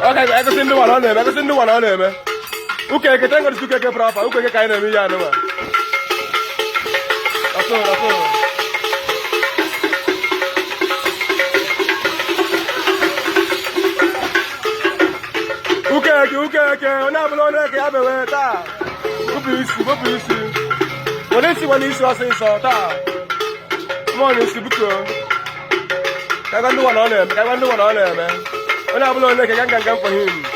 Okay, I can send the one on them. I can send the one on them. Okay, I can go to proper. Okay, kind of me. That's all. Okay. On a below there, I have a way. What do you see? When you see us in Sota, come on, you see, because I can do one on them. I can do one on them, man. When I below there, I can come for him.